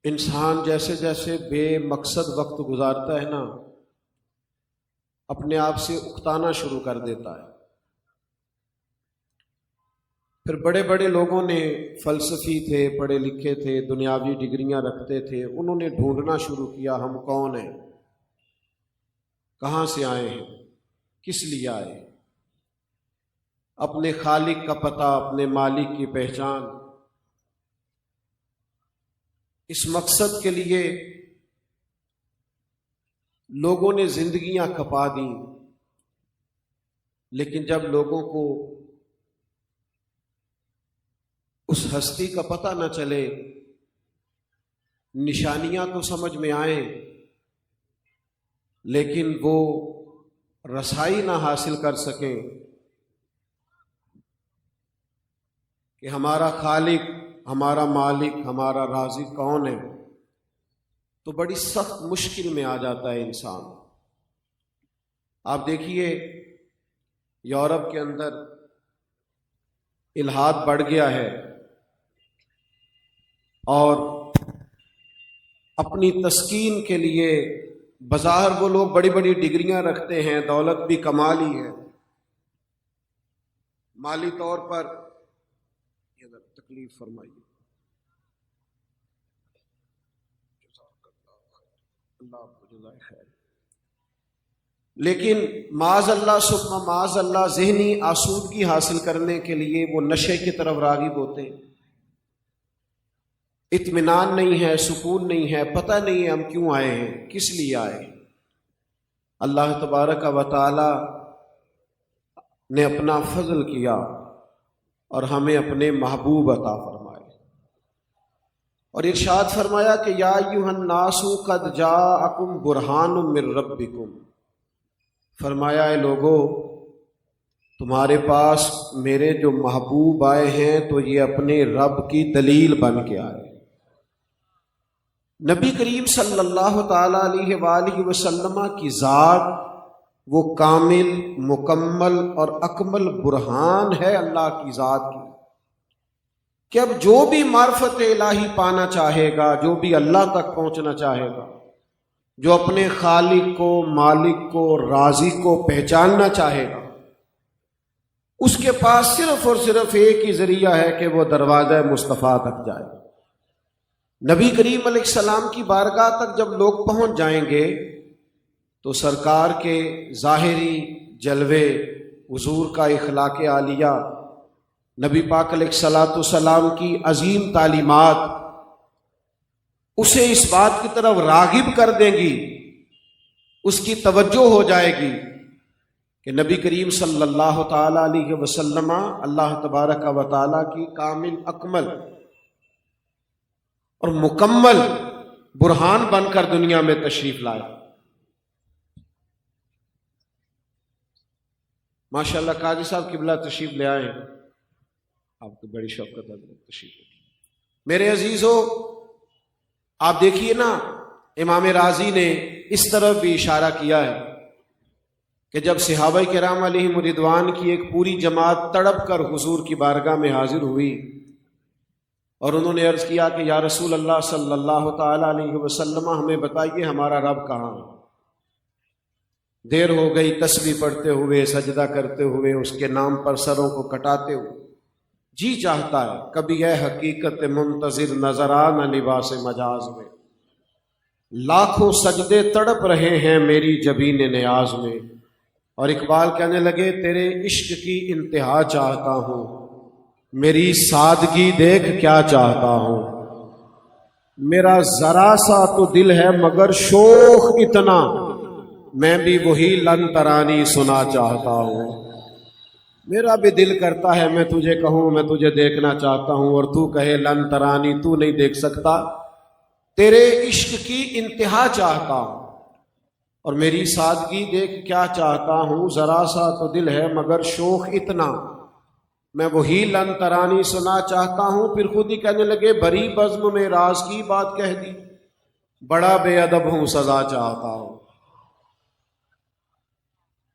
انسان جیسے جیسے بے مقصد وقت گزارتا ہے نا، اپنے آپ سے اکتانا شروع کر دیتا ہے۔ پھر بڑے بڑے لوگوں نے، فلسفی تھے، پڑھے لکھے تھے، دنیاوی ڈگریاں رکھتے تھے، انہوں نے ڈھونڈنا شروع کیا ہم کون ہیں، کہاں سے آئے ہیں، کس لیے آئے ہیں، اپنے خالق کا پتہ، اپنے مالک کی پہچان۔ اس مقصد کے لیے لوگوں نے زندگیاں کھپا دیں، لیکن جب لوگوں کو اس ہستی کا پتہ نہ چلے، نشانیاں تو سمجھ میں آئیں لیکن وہ رسائی نہ حاصل کر سکیں کہ ہمارا خالق، ہمارا مالک، ہمارا رازق کون ہے، تو بڑی سخت مشکل میں آ جاتا ہے انسان۔ آپ دیکھیے یورپ کے اندر الحاد بڑھ گیا ہے، اور اپنی تسکین کے لیے بظاہر وہ لوگ بڑی بڑی ڈگریاں رکھتے ہیں، دولت بھی کما لی ہے، مالی طور پر تکلیف فرمائیے، اللہ آپ کو جزائے خیر، لیکن معاذ اللہ ثم معاذ اللہ ذہنی آسودگی حاصل کرنے کے لیے وہ نشے کی طرف راغب ہوتے ہیں۔ اطمینان نہیں ہے، سکون نہیں ہے، پتہ نہیں ہے ہم کیوں آئے ہیں، کس لیے آئے ہیں۔ اللہ تبارک و تعالی نے اپنا فضل کیا اور ہمیں اپنے محبوب عطا فرمائے، اور ارشاد فرمایا کہ یا ایھا الناس قد جاءکم برہان من ربکم، فرمایا اے لوگو تمہارے پاس میرے جو محبوب آئے ہیں تو یہ اپنے رب کی دلیل بن کے آئے۔ نبی کریم صلی اللہ تعالی علیہ وآلہ وسلم کی ذات وہ کامل، مکمل اور اکمل برہان ہے اللہ کی ذات کی، کہ اب جو بھی معرفت الہی پانا چاہے گا، جو بھی اللہ تک پہنچنا چاہے گا، جو اپنے خالق کو، مالک کو، رازق کو پہچاننا چاہے گا، اس کے پاس صرف اور صرف ایک ہی ذریعہ ہے کہ وہ دروازہ مصطفیٰ تک جائے۔ نبی کریم علیہ السلام کی بارگاہ تک جب لوگ پہنچ جائیں گے تو سرکار کے ظاہری جلوے، حضور کا اخلاق عالیہ، نبی پاک علیہ السلام کی عظیم تعلیمات اسے اس بات کی طرف راغب کر دیں گی، اس کی توجہ ہو جائے گی کہ نبی کریم صلی اللہ تعالی علیہ وسلم اللہ تبارک و تعالی کی کامل، اکمل اور مکمل برہان بن کر دنیا میں تشریف لائے۔ ماشاءاللہ قاضی صاحب قبلہ تشریف لے آئے ہیں، آپ کو بڑی شفقت ہے تشریف لے۔ میرے عزیزو، آپ دیکھیے نا، امام رازی نے اس طرف بھی اشارہ کیا ہے کہ جب صحابہ کرام علیہم رضوان کی ایک پوری جماعت تڑپ کر حضور کی بارگاہ میں حاضر ہوئی اور انہوں نے عرض کیا کہ یا رسول اللہ صلی اللہ تعالی علیہ وسلم ہمیں بتائیے ہمارا رب کہاں ہے۔ دیر ہو گئی تسبیح پڑھتے ہوئے، سجدہ کرتے ہوئے، اس کے نام پر سروں کو کٹاتے ہوئے، جی چاہتا ہے کبھی اے حقیقت منتظر نظر آنا لباس مجاز میں، لاکھوں سجدے تڑپ رہے ہیں میری جبین نیاز میں۔ اور اقبال کہنے لگے تیرے عشق کی انتہا چاہتا ہوں، میری سادگی دیکھ کیا چاہتا ہوں، میرا ذرا سا تو دل ہے مگر شوق اتنا، میں بھی وہی لن ترانی سنا چاہتا ہوں۔ میرا بھی دل کرتا ہے میں تجھے کہوں میں تجھے دیکھنا چاہتا ہوں، اور تو کہے لن ترانی، تو نہیں دیکھ سکتا، تیرے عشق کی انتہا چاہتا ہوں اور میری سادگی دیکھ کیا چاہتا ہوں، ذرا سا تو دل ہے مگر شوق اتنا، میں وہی لن ترانی سنا چاہتا ہوں۔ پھر خود ہی کہنے لگے بری بزم میں راز کی بات کہہ دی، بڑا بے ادب ہوں سزا چاہتا ہوں۔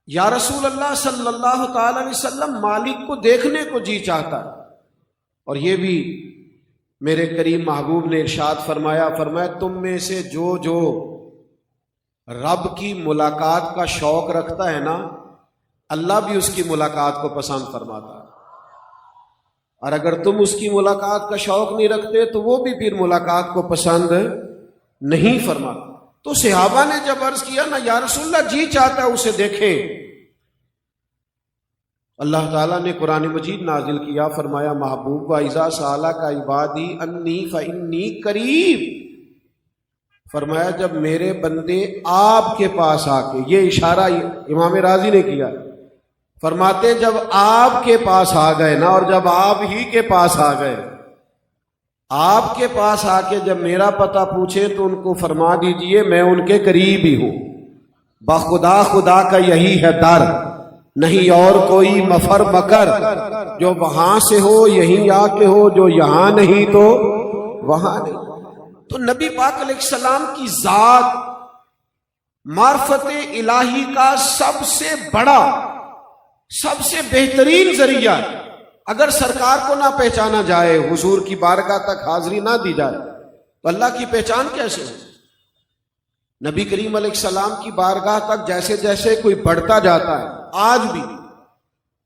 یا رسول اللہ صلی اللہ تعالی علیہ وسلم مالک کو دیکھنے کو جی چاہتا ہے، اور یہ بھی میرے کریم محبوب نے ارشاد فرمایا تم میں سے جو رب کی ملاقات کا شوق رکھتا ہے نا، اللہ بھی اس کی ملاقات کو پسند فرماتا ہے، اور اگر تم اس کی ملاقات کا شوق نہیں رکھتے تو وہ بھی پھر ملاقات کو پسند نہیں فرماتا۔ تو صحابہ نے جب عرض کیا نا یا رسول اللہ جی چاہتا ہے اسے دیکھیں، اللہ تعالیٰ نے قرآن مجید نازل کیا، فرمایا محبوب وَإِذَا سَأَلَكَ عِبَادِي أَنِّي فَإِنِّي قَرِيبٌ، فرمایا جب میرے بندے آپ کے پاس آ کے، یہ اشارہ امام راضی نے کیا، فرماتے جب آپ کے پاس آ گئے نا، اور جب آپ ہی کے پاس آ گئے، آپ کے پاس آ کے جب میرا پتہ پوچھے تو ان کو فرما دیجئے میں ان کے قریب ہی ہوں، بخدا خدا کا یہی ہے در، نہیں اور کوئی مفر مکر، جو وہاں سے ہو یہیں آ کے ہو، جو یہاں نہیں تو وہاں نہیں۔ تو نبی پاک علیہ السلام کی ذات معرفت الہی کا سب سے بڑا، سب سے بہترین ذریعہ ہے۔ اگر سرکار کو نہ پہچانا جائے، حضور کی بارگاہ تک حاضری نہ دی جائے تو اللہ کی پہچان کیسے ہو؟ نبی کریم علیہ السلام کی بارگاہ تک جیسے جیسے کوئی بڑھتا جاتا ہے، آج بھی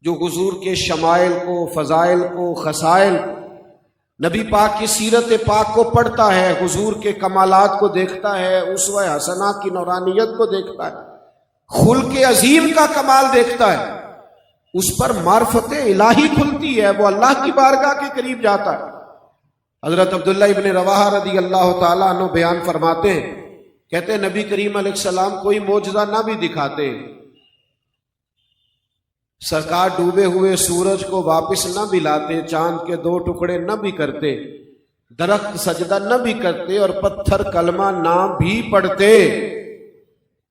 جو حضور کے شمائل کو، فضائل کو، خصائل کو، نبی پاک کی سیرت پاک کو پڑھتا ہے، حضور کے کمالات کو دیکھتا ہے، اسوہ حسنہ کی نورانیت کو دیکھتا ہے، خلق عظیم کا کمال دیکھتا ہے، اس پر معرفت الہی کھلتی ہے، وہ اللہ کی بارگاہ کے قریب جاتا ہے۔ حضرت عبداللہ ابن رواحہ رضی اللہ تعالیٰ عنہ بیان فرماتے ہیں، کہتے ہیں نبی کریم علیہ السلام کوئی معجزہ نہ بھی دکھاتے، سرکار ڈوبے ہوئے سورج کو واپس نہ بھی لاتے، چاند کے 2 ٹکڑے نہ بھی کرتے، درخت سجدہ نہ بھی کرتے، اور پتھر کلمہ نہ بھی پڑھتے،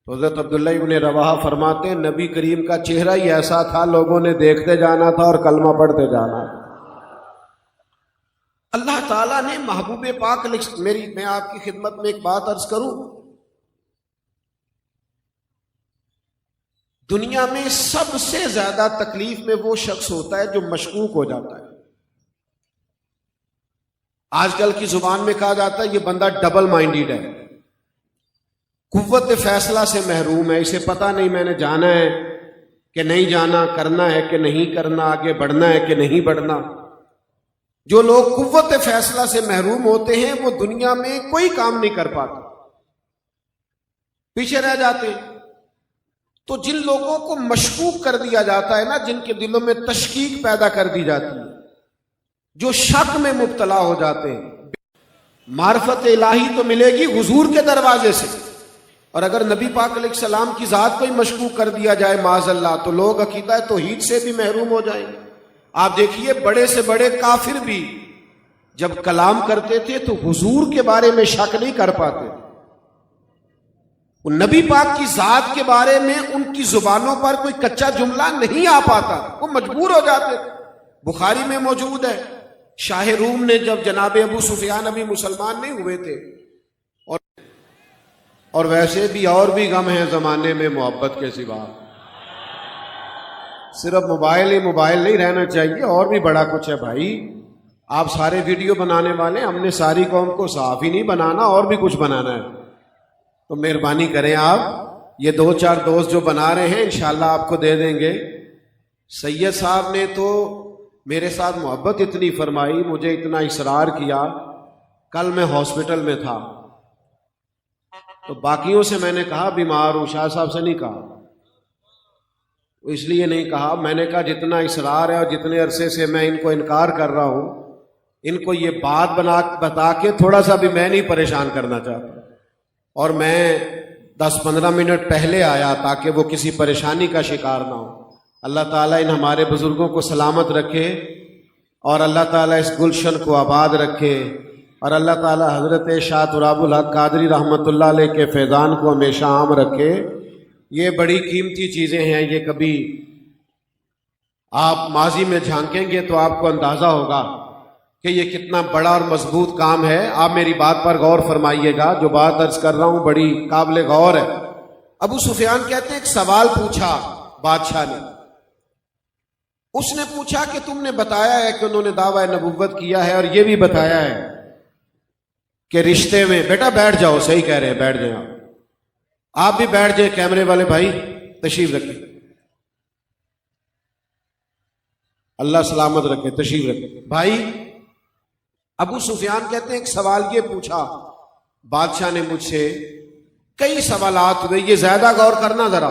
تو حضرت عبداللہ ابن رواحہ فرماتے ہیں نبی کریم کا چہرہ ہی ایسا تھا، لوگوں نے دیکھتے جانا تھا اور کلمہ پڑھتے جانا۔ اللہ تعالیٰ نے محبوب پاک میں آپ کی خدمت میں ایک بات عرض کروں، دنیا میں سب سے زیادہ تکلیف میں وہ شخص ہوتا ہے جو مشکوک ہو جاتا ہے۔ آج کل کی زبان میں کہا جاتا ہے یہ بندہ ڈبل مائنڈیڈ ہے، قوت فیصلہ سے محروم ہے، اسے پتہ نہیں میں نے جانا ہے کہ نہیں جانا، کرنا ہے کہ نہیں کرنا، آگے بڑھنا ہے کہ نہیں بڑھنا۔ جو لوگ قوت فیصلہ سے محروم ہوتے ہیں وہ دنیا میں کوئی کام نہیں کر پاتے، پیچھے رہ جاتے ہیں۔ تو جن لوگوں کو مشکوک کر دیا جاتا ہے نا، جن کے دلوں میں تشکیک پیدا کر دی جاتی ہے، جو شک میں مبتلا ہو جاتے ہیں، معرفت الہی تو ملے گی حضور کے دروازے سے، اور اگر نبی پاک علیہ السلام کی ذات کو ہی مشکوک کر دیا جائے معاذ اللہ تو لوگ عقیدہ توحید سے بھی محروم ہو جائیں گے۔ آپ دیکھیے بڑے سے بڑے کافر بھی جب کلام کرتے تھے تو حضور کے بارے میں شک نہیں کر پاتے، نبی پاک کی ذات کے بارے میں ان کی زبانوں پر کوئی کچا جملہ نہیں آ پاتا، وہ مجبور ہو جاتے تھے۔ بخاری میں موجود ہے، شاہ روم نے جب جناب ابو سفیان ابھی مسلمان نہیں ہوئے تھے، اور ویسے بھی اور بھی غم ہیں زمانے میں محبت کے سوا، صرف موبائل ہی موبائل نہیں رہنا چاہیے، اور بھی بڑا کچھ ہے بھائی۔ آپ سارے ویڈیو بنانے والے، ہم نے ساری قوم کو صحافی نہیں بنانا، اور بھی کچھ بنانا ہے، تو مہربانی کریں آپ یہ 2-4 دوست جو بنا رہے ہیں انشاءاللہ آپ کو دے دیں گے۔ سید صاحب نے تو میرے ساتھ محبت اتنی فرمائی، مجھے اتنا اصرار کیا، کل میں ہاسپٹل میں تھا تو باقیوں سے میں نے کہا بیمار ہوں، شاہ صاحب سے نہیں کہا، اس لیے نہیں کہا، میں نے کہا جتنا اصرار ہے اور جتنے عرصے سے میں ان کو انکار کر رہا ہوں، ان کو یہ بات بتا کے تھوڑا سا بھی میں نہیں پریشان کرنا چاہتا، اور میں 10-15 منٹ پہلے آیا تاکہ وہ کسی پریشانی کا شکار نہ ہو۔ اللہ تعالیٰ ان ہمارے بزرگوں کو سلامت رکھے، اور اللہ تعالیٰ اس گلشن کو آباد رکھے، اور اللہ تعالیٰ حضرت شاہ تراب الحق قادری رحمۃ اللہ علیہ کے فیضان کو ہمیشہ عام رکھے۔ یہ بڑی قیمتی چیزیں ہیں، یہ کبھی آپ ماضی میں جھانکیں گے تو آپ کو اندازہ ہوگا کہ یہ کتنا بڑا اور مضبوط کام ہے۔ آپ میری بات پر غور فرمائیے گا، جو بات عرض کر رہا ہوں بڑی قابل غور ہے۔ ابو سفیان کہتے ہیں ایک سوال پوچھا بادشاہ نے، اس نے پوچھا کہ تم نے بتایا ہے کہ انہوں نے دعویٰ نبوت کیا ہے، اور یہ بھی بتایا ہے کہ رشتے میں بیٹا بیٹھ جاؤ، صحیح کہہ رہے ہیں، بیٹھ جائیں آپ بھی بیٹھ جائیں، کیمرے والے بھائی تشریف رکھیں، اللہ سلامت رکھے، تشریف رکھے بھائی۔ ابو سفیان کہتے ہیں ایک سوال یہ پوچھا بادشاہ نے مجھ سے، کئی سوالات ہوئے، یہ زیادہ غور کرنا ذرا۔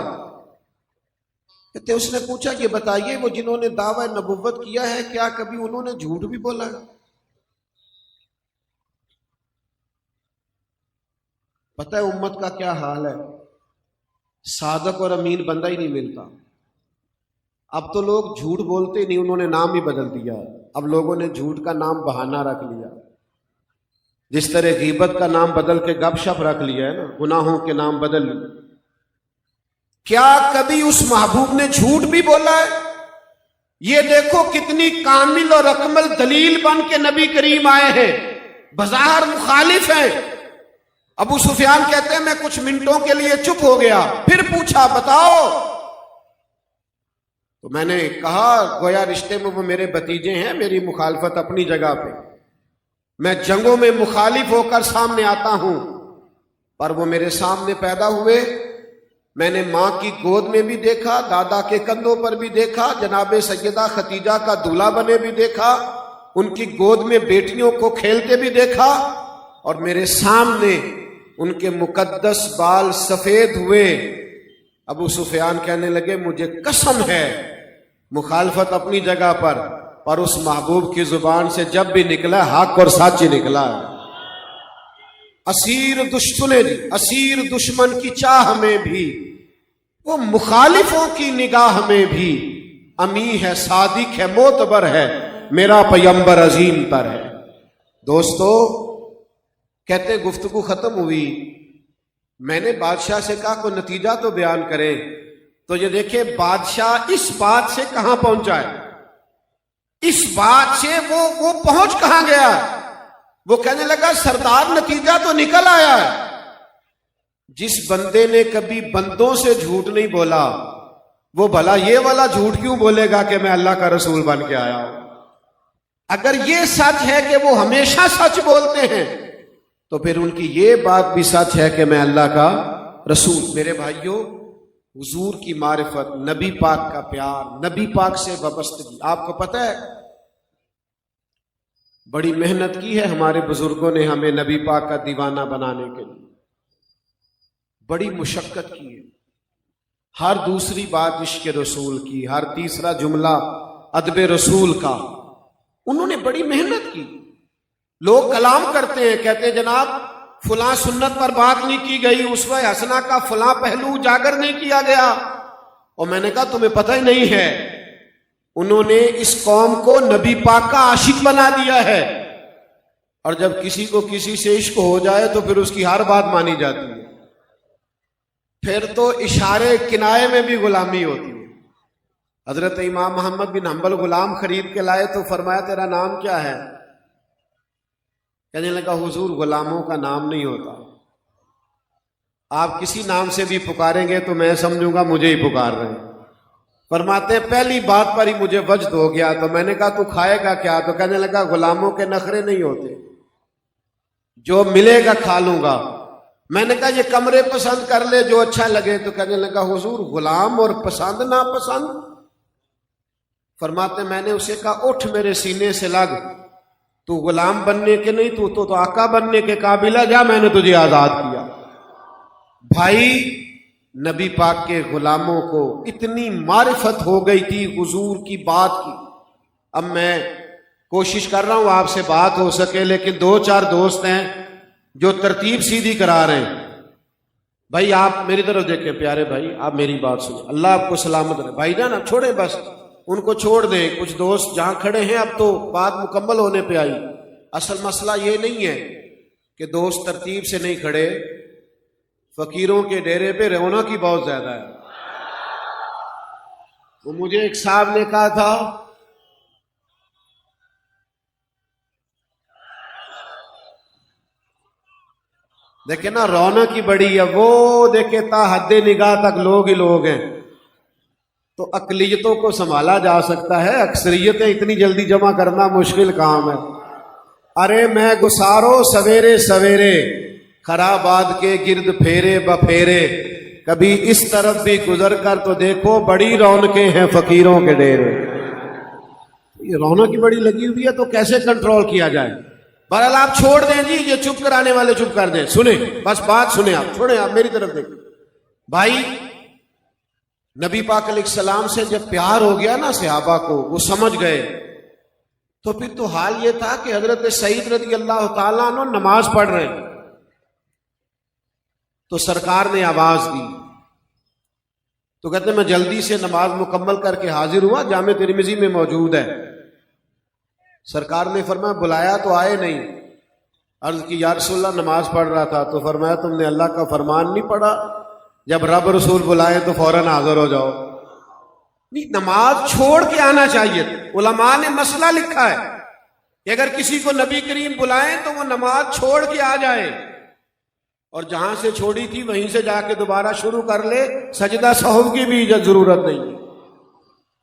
کہتے اس نے پوچھا کہ بتائیے وہ جنہوں نے دعویٰ نبوت کیا ہے کیا کبھی انہوں نے جھوٹ بھی بولا ہے؟ پتہ ہے امت کا کیا حال ہے، صادق اور امین بندہ ہی نہیں ملتا۔ اب تو لوگ جھوٹ بولتے نہیں، انہوں نے نام ہی بدل دیا۔ اب لوگوں نے جھوٹ کا نام بہانہ رکھ لیا، جس طرح غیبت کا نام بدل کے گپ شپ رکھ لیا ہے نا، گناہوں کے نام بدل لیے۔ کیا کبھی اس محبوب نے جھوٹ بھی بولا ہے؟ یہ دیکھو کتنی کامل اور اکمل دلیل بن کے نبی کریم آئے ہیں، بظاہر مخالف ہیں۔ ابو سفیان کہتے ہیں میں کچھ منٹوں کے لیے چپ ہو گیا، پھر پوچھا بتاؤ، تو میں نے کہا گویا رشتے میں وہ میرے بھتیجے ہیں، میری مخالفت اپنی جگہ پہ، میں جنگوں میں مخالف ہو کر سامنے آتا ہوں، پر وہ میرے سامنے پیدا ہوئے، میں نے ماں کی گود میں بھی دیکھا، دادا کے کندھوں پر بھی دیکھا، جناب سیدہ خدیجہ کا دولہا بنے بھی دیکھا، ان کی گود میں بیٹیوں کو کھیلتے بھی دیکھا، اور میرے سامنے ان کے مقدس بال سفید ہوئے۔ ابو سفیان کہنے لگے مجھے قسم ہے، مخالفت اپنی جگہ پر اس محبوب کی زبان سے جب بھی نکلا حق اور سچ ہی نکلا ہے۔ اسیر دشمن کی چاہ میں بھی، وہ مخالفوں کی نگاہ میں بھی، امی ہے، صادق ہے، معتبر ہے، میرا پیمبر عظیم تر ہے۔ دوستو کہتے گفتگو ختم ہوئی، میں نے بادشاہ سے کہا کوئی نتیجہ تو بیان کریں، تو یہ دیکھیں بادشاہ اس بات سے کہاں پہنچا ہے، اس بات سے وہ پہنچ کہاں گیا؟ وہ کہنے لگا سردار نتیجہ تو نکل آیا ہے۔ جس بندے نے کبھی بندوں سے جھوٹ نہیں بولا، وہ بھلا یہ والا جھوٹ کیوں بولے گا کہ میں اللہ کا رسول بن کے آیا ہوں؟ اگر یہ سچ ہے کہ وہ ہمیشہ سچ بولتے ہیں، تو پھر ان کی یہ بات بھی سچ ہے کہ میں اللہ کا رسول۔ میرے بھائیوں، حضور کی معرفت، نبی پاک کا پیار، نبی پاک سے وابستگی، آپ کو پتہ ہے بڑی محنت کی ہے ہمارے بزرگوں نے ہمیں نبی پاک کا دیوانہ بنانے کے لیے، بڑی مشقت کی ہے۔ ہر دوسری بات عشق رسول کی، ہر تیسرا جملہ ادب رسول کا، انہوں نے بڑی محنت کی۔ لوگ کلام کرتے ہیں، کہتے ہیں جناب فلاں سنت پر بات نہیں کی گئی، اسوہ حسنہ کا فلاں پہلو اجاگر نہیں کیا گیا، اور میں نے کہا تمہیں پتہ ہی نہیں ہے، انہوں نے اس قوم کو نبی پاک کا عاشق بنا دیا ہے، اور جب کسی کو کسی سے عشق ہو جائے تو پھر اس کی ہر بات مانی جاتی ہے، پھر تو اشارے کنائے میں بھی غلامی ہوتی ہے۔ حضرت امام محمد بن حنبل غلام خرید کے لائے تو فرمایا تیرا نام کیا ہے؟ کہنے لگا حضور غلاموں کا نام نہیں ہوتا، آپ کسی نام سے بھی پکاریں گے تو میں سمجھوں گا مجھے ہی پکار رہے ہیں۔ فرماتے ہیں پہلی بات پر ہی مجھے وجد ہو گیا، تو میں نے کہا تو کھائے گا کیا؟ تو کہنے لگا غلاموں کے نخرے نہیں ہوتے، جو ملے گا کھا لوں گا۔ میں نے کہا یہ کمرے پسند کر لے جو اچھا لگے، تو کہنے لگا حضور غلام اور پسند ناپسند؟ فرماتے میں نے اسے کہا اٹھ میرے سینے سے لگ، تو غلام بننے کے نہیں، تو آقا بننے کے قابل ہے، جا میں نے تجھے آزاد کیا۔ بھائی نبی پاک کے غلاموں کو اتنی معرفت ہو گئی تھی حضور کی بات کی۔ اب میں کوشش کر رہا ہوں آپ سے بات ہو سکے، لیکن دو چار دوست ہیں جو ترتیب سیدھی کرا رہے ہیں۔ بھائی آپ میری طرف دیکھیں پیارے بھائی، آپ میری بات سنیں، اللہ آپ کو سلامت رہے۔ بھائی جان آپ چھوڑیں، بس ان کو چھوڑ دیں، کچھ دوست جہاں کھڑے ہیں اب تو بات مکمل ہونے پہ آئی۔ اصل مسئلہ یہ نہیں ہے کہ دوست ترتیب سے نہیں کھڑے، فقیروں کے ڈیرے پہ رونق کی بہت زیادہ ہے۔ تو مجھے ایک صاحب نے کہا تھا دیکھیں نا رونق کی بڑی ہے، وہ دیکھیں تا حد نگاہ تک لوگ ہی لوگ ہیں، تو اقلیتوں کو سنبھالا جا سکتا ہے، اکثریتیں اتنی جلدی جمع کرنا مشکل کام ہے۔ ارے میں گسارو سویرے سویرے خرابات کے گرد پھیرے بپھیرے، کبھی اس طرف بھی گزر کر تو دیکھو بڑی رونقیں ہیں فقیروں کے ڈیرے۔ یہ رونق کی بڑی لگی ہوئی ہے تو کیسے کنٹرول کیا جائے؟ بہرحال آپ چھوڑ دیں جی، یہ چپ کرانے والے چپ کر دیں، سنیں بس بات سنیں، آپ چھوڑیں، آپ میری طرف دیکھیں۔ بھائی نبی پاک علیہ السلام سے جب پیار ہو گیا نا صحابہ کو، وہ سمجھ گئے، تو پھر تو حال یہ تھا کہ حضرت سعید رضی اللہ تعالیٰ عنہ نماز پڑھ رہے ہیں، تو سرکار نے آواز دی، تو کہتے ہیں میں جلدی سے نماز مکمل کر کے حاضر ہوا، جامع ترمذی میں موجود ہے۔ سرکار نے فرمایا بلایا تو آئے نہیں، عرض کی یا رسول اللہ نماز پڑھ رہا تھا، تو فرمایا تم نے اللہ کا فرمان نہیں پڑھا، جب رب رسول بلائے تو فوراً حاضر ہو جاؤ۔ نہیں، نماز چھوڑ کے آنا چاہیے۔ علماء نے مسئلہ لکھا ہے کہ اگر کسی کو نبی کریم بلائیں تو وہ نماز چھوڑ کے آ جائے، اور جہاں سے چھوڑی تھی وہیں سے جا کے دوبارہ شروع کر لے، سجدہ سہو کی بھی ضرورت نہیں ہے،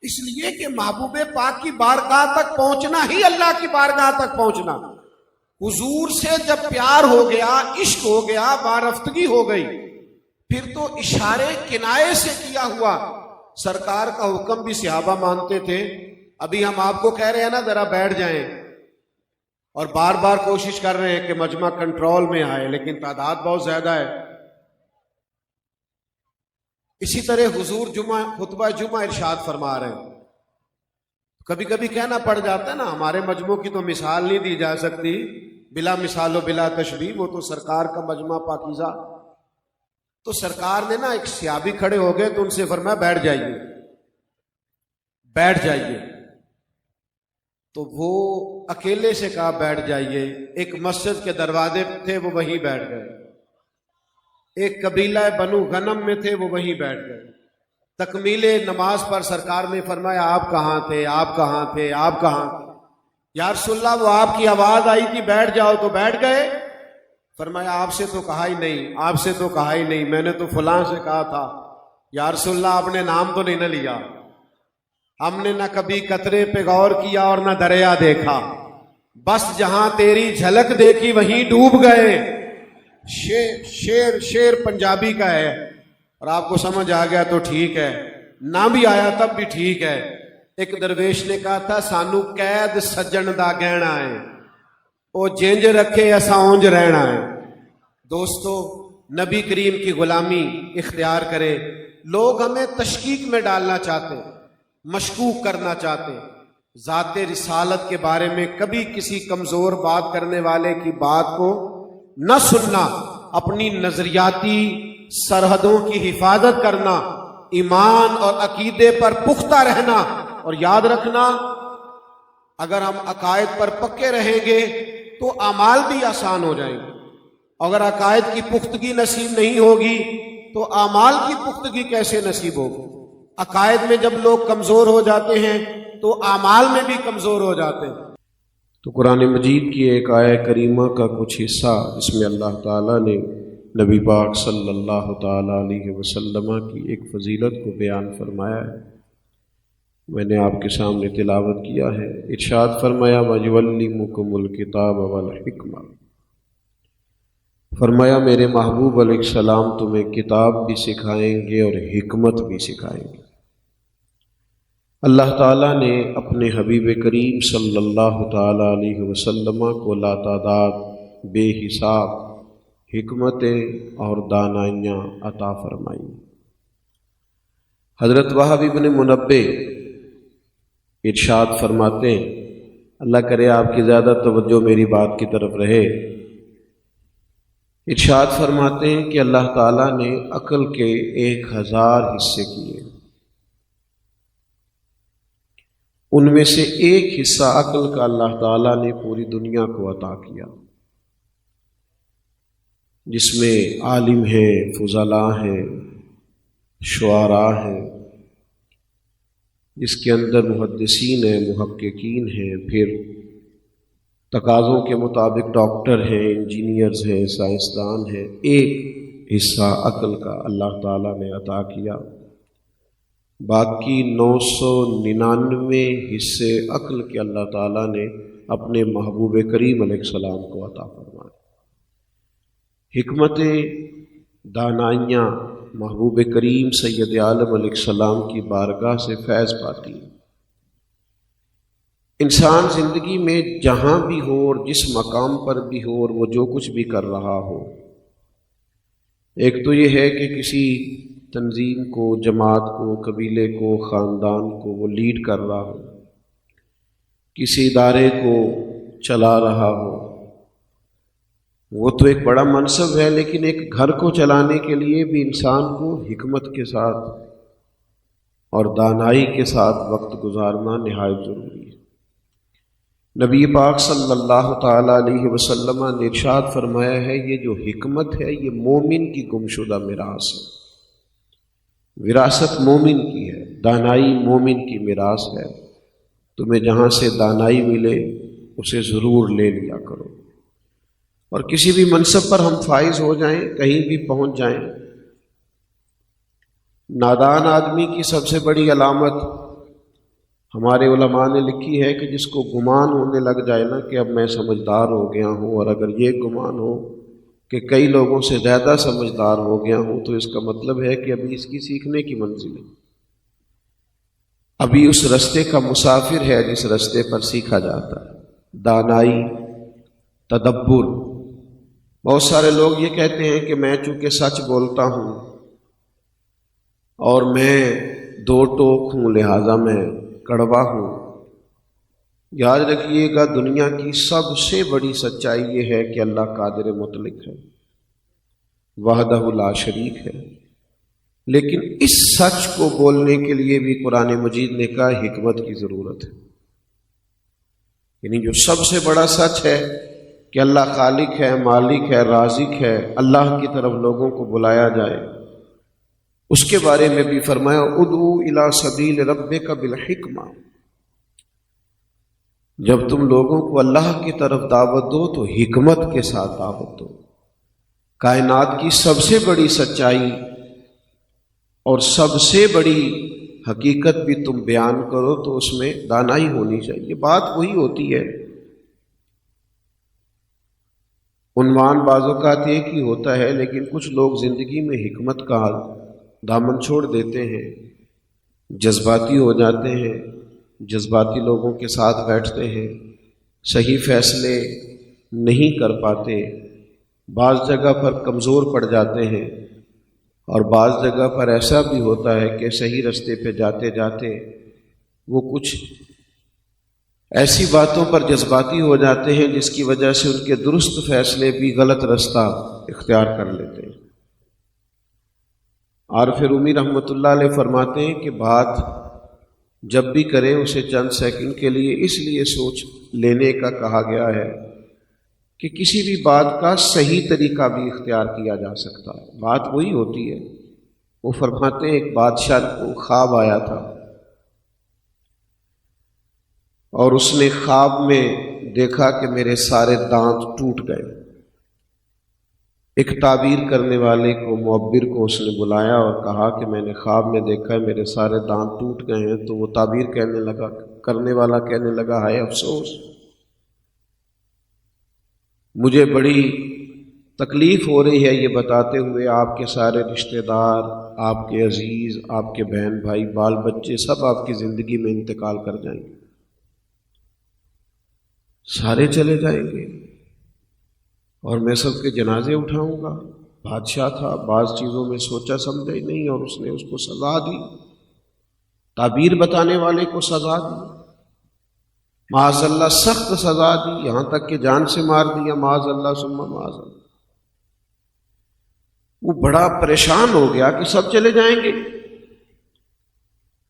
اس لیے کہ محبوب پاک کی بارگاہ تک پہنچنا ہی اللہ کی بارگاہ تک پہنچنا۔ حضور سے جب پیار ہو گیا، عشق ہو گیا، وارفتگی ہو گئی، پھر تو اشارے کنائے سے کیا ہوا سرکار کا حکم بھی صحابہ مانتے تھے۔ ابھی ہم آپ کو کہہ رہے ہیں نا ذرا بیٹھ جائیں، اور بار بار کوشش کر رہے ہیں کہ مجمع کنٹرول میں آئے، لیکن تعداد بہت زیادہ ہے۔ اسی طرح حضور خطبہ جمعہ ارشاد فرما رہے ہیں، کبھی کبھی کہنا پڑ جاتا ہے نا، ہمارے مجمع کی تو مثال نہیں دی جا سکتی، بلا مثال و بلا تشبیہ، وہ تو سرکار کا مجمع پاکیزہ۔ تو سرکار نے نا ایک صحابی کھڑے ہو گئے تو ان سے فرمایا بیٹھ جائیے، بیٹھ جائیے، تو وہ اکیلے سے کہا بیٹھ جائیے۔ ایک مسجد کے دروازے تھے، وہ وہیں بیٹھ گئے۔ ایک قبیلہ بنو غنم میں تھے، وہ وہیں بیٹھ گئے۔ تکمیل نماز پر سرکار نے فرمایا آپ کہاں تھے، آپ کہاں تھے، آپ کہاں تھے؟ یا رسول اللہ وہ آپ کی آواز آئی تھی بیٹھ جاؤ تو بیٹھ گئے؟ فرمایا آپ سے تو کہا ہی نہیں، آپ سے تو کہا ہی نہیں، میں نے تو فلاں سے کہا تھا۔ یا رسول اللہ آپ نے نام تو نہیں نہ لیا، ہم نے نہ کبھی قطرے پہ غور کیا اور نہ دریا دیکھا، بس جہاں تیری جھلک دیکھی وہیں ڈوب گئے۔ شیر پنجابی کا ہے، اور آپ کو سمجھ آ گیا تو ٹھیک ہے، نہ بھی آیا تب بھی ٹھیک ہے۔ ایک درویش نے کہا تھا سانو قید سجن دا گہنا ہے، او جینج رکھے ایسا اونج رہنا ہے۔ دوستو نبی کریم کی غلامی اختیار کرے۔ لوگ ہمیں تشکیک میں ڈالنا چاہتے، مشکوک کرنا چاہتے، ذات رسالت کے بارے میں کبھی کسی کمزور بات کرنے والے کی بات کو نہ سننا، اپنی نظریاتی سرحدوں کی حفاظت کرنا، ایمان اور عقیدے پر پختہ رہنا، اور یاد رکھنا اگر ہم عقائد پر پکے رہیں گے تو اعمال بھی آسان ہو جائیں گے، اگر عقائد کی پختگی نصیب نہیں ہوگی تو اعمال کی پختگی کیسے نصیب ہوگی؟ عقائد میں جب لوگ کمزور ہو جاتے ہیں تو اعمال میں بھی کمزور ہو جاتے ہیں۔ تو قرآن مجید کی ایک آیہ کریمہ کا کچھ حصہ جس میں اللہ تعالیٰ نے نبی پاک صلی اللہ تعالیٰ علیہ وسلم کی ایک فضیلت کو بیان فرمایا ہے، میں نے آپ کے سامنے تلاوت کیا ہے۔ ارشاد فرمایا وَيُعَلِّمُكُمُ الْكِتَابَ وَالْحِكْمَةَ، فرمایا میرے محبوب علیہ السلام تمہیں کتاب بھی سکھائیں گے اور حکمت بھی سکھائیں گے۔ اللہ تعالیٰ نے اپنے حبیب کریم صلی اللہ تعالیٰ علیہ وسلم کو لاتعداد بے حساب حکمتیں اور دانائیاں عطا فرمائیں۔ حضرت وہب ابن منبہ ارشاد فرماتے ہیں، اللہ کرے آپ کی زیادہ توجہ میری بات کی طرف رہے، ارشاد فرماتے ہیں کہ اللہ تعالیٰ نے عقل کے 1000 حصے کیے، ان میں سے ایک حصہ عقل کا اللہ تعالیٰ نے پوری دنیا کو عطا کیا، جس میں عالم ہیں، فضلاء ہیں، شعراء ہیں، جس کے اندر محدثین ہیں، محققین ہیں، پھر تقاضوں کے مطابق ڈاکٹر ہیں، انجینئرز ہیں، سائنسدان ہیں۔ ایک حصہ عقل کا اللہ تعالیٰ نے عطا کیا، باقی 999 حصے عقل کے اللہ تعالیٰ نے اپنے محبوب کریم علیہ السلام کو عطا فرمائے۔ حکمتیں، دانائیاں محبوب کریم سید عالم علیہ السلام کی بارگاہ سے فیض پاتی ہیں۔ انسان زندگی میں جہاں بھی ہو اور جس مقام پر بھی ہو اور وہ جو کچھ بھی کر رہا ہو، ایک تو یہ ہے کہ کسی تنظیم کو، جماعت کو، قبیلے کو، خاندان کو وہ لیڈ کر رہا ہو، کسی ادارے کو چلا رہا ہو، وہ تو ایک بڑا منصب ہے، لیکن ایک گھر کو چلانے کے لیے بھی انسان کو حکمت کے ساتھ اور دانائی کے ساتھ وقت گزارنا نہایت ضروری ہے۔ نبی پاک صلی اللہ تعالی علیہ وسلم نے ارشاد فرمایا ہے، یہ جو حکمت ہے یہ مومن کی گمشدہ میراث ہے، وراثت مومن کی ہے، دانائی مومن کی میراث ہے۔ تمہیں جہاں سے دانائی ملے اسے ضرور لے لیا کرو، اور کسی بھی منصب پر ہم فائز ہو جائیں، کہیں بھی پہنچ جائیں، نادان آدمی کی سب سے بڑی علامت ہمارے علماء نے لکھی ہے کہ جس کو گمان ہونے لگ جائے نا کہ اب میں سمجھدار ہو گیا ہوں، اور اگر یہ گمان ہو کہ کئی لوگوں سے زیادہ سمجھدار ہو گیا ہوں، تو اس کا مطلب ہے کہ ابھی اس کی سیکھنے کی منزل ہے، ابھی اس رستے کا مسافر ہے جس رستے پر سیکھا جاتا ہے۔ دانائی، تدبر۔ بہت سارے لوگ یہ کہتے ہیں کہ میں چونکہ سچ بولتا ہوں اور میں دو ٹوک ہوں لہذا میں کڑوا ہوں۔ یاد رکھیے گا، دنیا کی سب سے بڑی سچائی یہ ہے کہ اللہ قادر مطلق ہے، وحدہ لا شریک ہے، لیکن اس سچ کو بولنے کے لیے بھی قرآن مجید نے کہا حکمت کی ضرورت ہے۔ یعنی جو سب سے بڑا سچ ہے کہ اللہ خالق ہے، مالک ہے، رازق ہے، اللہ کی طرف لوگوں کو بلایا جائے، اس کے بارے میں بھی فرمایا ادعو الی سبیل ربک بالحکمہ۔ جب تم لوگوں کو اللہ کی طرف دعوت دو تو حکمت کے ساتھ دعوت دو۔ کائنات کی سب سے بڑی سچائی اور سب سے بڑی حقیقت بھی تم بیان کرو تو اس میں دانائی ہونی چاہیے۔ بات وہی ہوتی ہے، عنوان بعض اوقات ایک ہی ہوتا ہے، لیکن کچھ لوگ زندگی میں حکمت کا دامن چھوڑ دیتے ہیں، جذباتی ہو جاتے ہیں، جذباتی لوگوں کے ساتھ بیٹھتے ہیں، صحیح فیصلے نہیں کر پاتے، بعض جگہ پر کمزور پڑ جاتے ہیں، اور بعض جگہ پر ایسا بھی ہوتا ہے کہ صحیح رستے پہ جاتے جاتے وہ کچھ ایسی باتوں پر جذباتی ہو جاتے ہیں جس کی وجہ سے ان کے درست فیصلے بھی غلط رستہ اختیار کر لیتے ہیں۔ عارف رومی رحمۃ اللہ علیہ فرماتے ہیں کہ بات جب بھی کریں اسے چند سیکنڈ کے لیے اس لیے سوچ لینے کا کہا گیا ہے کہ کسی بھی بات کا صحیح طریقہ بھی اختیار کیا جا سکتا ہے۔ بات وہی ہوتی ہے۔ وہ فرماتے ہیں ایک بادشاہ کو خواب آیا تھا، اور اس نے خواب میں دیکھا کہ میرے سارے دانت ٹوٹ گئے۔ ایک تعبیر کرنے والے کو، معبر کو اس نے بلایا اور کہا کہ میں نے خواب میں دیکھا ہے میرے سارے دانت ٹوٹ گئے ہیں۔ تو وہ تعبیر کرنے والا کہنے لگا ہائے افسوس، مجھے بڑی تکلیف ہو رہی ہے یہ بتاتے ہوئے، آپ کے سارے رشتہ دار، آپ کے عزیز، آپ کے بہن بھائی، بال بچے سب آپ کی زندگی میں انتقال کر جائیں گے، سارے چلے جائیں گے، اور میں سب کے جنازے اٹھاؤں گا۔ بادشاہ تھا، بعض چیزوں میں سوچا سمجھا ہی نہیں، اور اس نے اس کو سزا دی، تعبیر بتانے والے کو سزا دی، معاذ اللہ سخت سزا دی، یہاں تک کہ جان سے مار دیا، معاذ اللہ ثم معاذ اللہ۔ وہ بڑا پریشان ہو گیا کہ سب چلے جائیں گے۔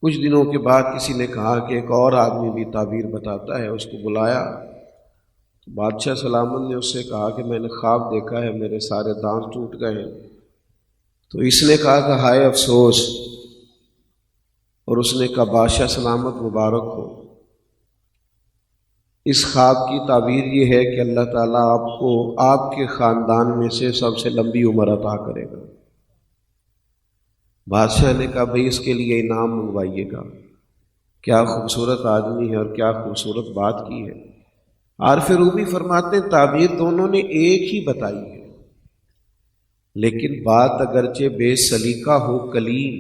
کچھ دنوں کے بعد کسی نے کہا کہ ایک اور آدمی بھی تعبیر بتاتا ہے، اس کو بلایا۔ بادشاہ سلامت نے اس سے کہا کہ میں نے خواب دیکھا ہے میرے سارے دانت ٹوٹ گئے ہیں۔ تو اس نے کہا کہ ہائے افسوس، اور اس نے کہا بادشاہ سلامت مبارک ہو، اس خواب کی تعبیر یہ ہے کہ اللہ تعالیٰ آپ کو آپ کے خاندان میں سے سب سے لمبی عمر عطا کرے گا۔ بادشاہ نے کہا بھئی اس کے لیے انعام منگوائیے گا۔ کیا خوبصورت آدمی ہے اور کیا خوبصورت بات کی ہے۔ عارف رومی فرماتے ہیں تعبیر دونوں نے ایک ہی بتائی ہے، لیکن بات اگرچہ بے سلیقہ ہو کلیم،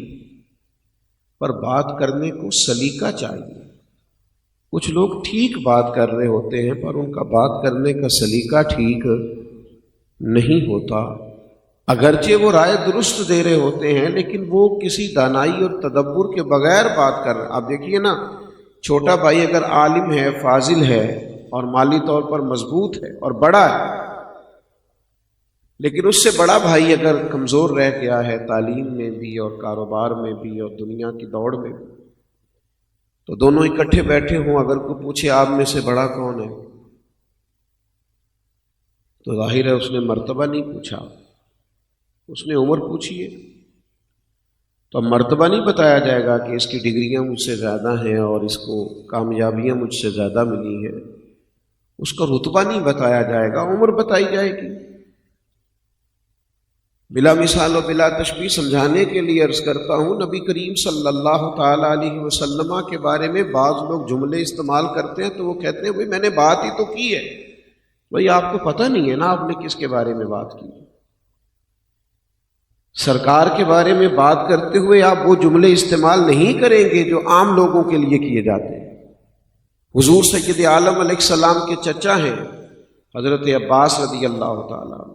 پر بات کرنے کو سلیقہ چاہیے۔ کچھ لوگ ٹھیک بات کر رہے ہوتے ہیں پر ان کا بات کرنے کا سلیقہ ٹھیک نہیں ہوتا، اگرچہ وہ رائے درست دے رہے ہوتے ہیں لیکن وہ کسی دانائی اور تدبر کے بغیر بات کر رہے ہیں۔ آپ دیکھیے نا، چھوٹا بھائی اگر عالم ہے، فاضل ہے اور مالی طور پر مضبوط ہے اور بڑا ہے، لیکن اس سے بڑا بھائی اگر کمزور رہ گیا ہے تعلیم میں بھی اور کاروبار میں بھی اور دنیا کی دوڑ میں بھی، تو دونوں اکٹھے بیٹھے ہوں، اگر کوئی پوچھے آپ میں سے بڑا کون ہے، تو ظاہر ہے اس نے مرتبہ نہیں پوچھا، اس نے عمر پوچھی ہے، تو اب مرتبہ نہیں بتایا جائے گا کہ اس کی ڈگریاں مجھ سے زیادہ ہیں اور اس کو کامیابیاں مجھ سے زیادہ ملی ہیں، اس کا رتبہ نہیں بتایا جائے گا، عمر بتائی جائے گی۔ بلا مثال و بلا تشبیہ سمجھانے کے لیے عرض کرتا ہوں، نبی کریم صلی اللہ تعالی علیہ وسلم کے بارے میں بعض لوگ جملے استعمال کرتے ہیں تو وہ کہتے ہیں بھئی میں نے بات ہی تو کی ہے۔ بھئی آپ کو پتہ نہیں ہے نا آپ نے کس کے بارے میں بات کی؟ سرکار کے بارے میں بات کرتے ہوئے آپ وہ جملے استعمال نہیں کریں گے جو عام لوگوں کے لیے کیے جاتے ہیں۔ حضور سید عالم علیہ السلام کے چچا ہیں حضرت عباس رضی اللہ تعالیٰ عنہ،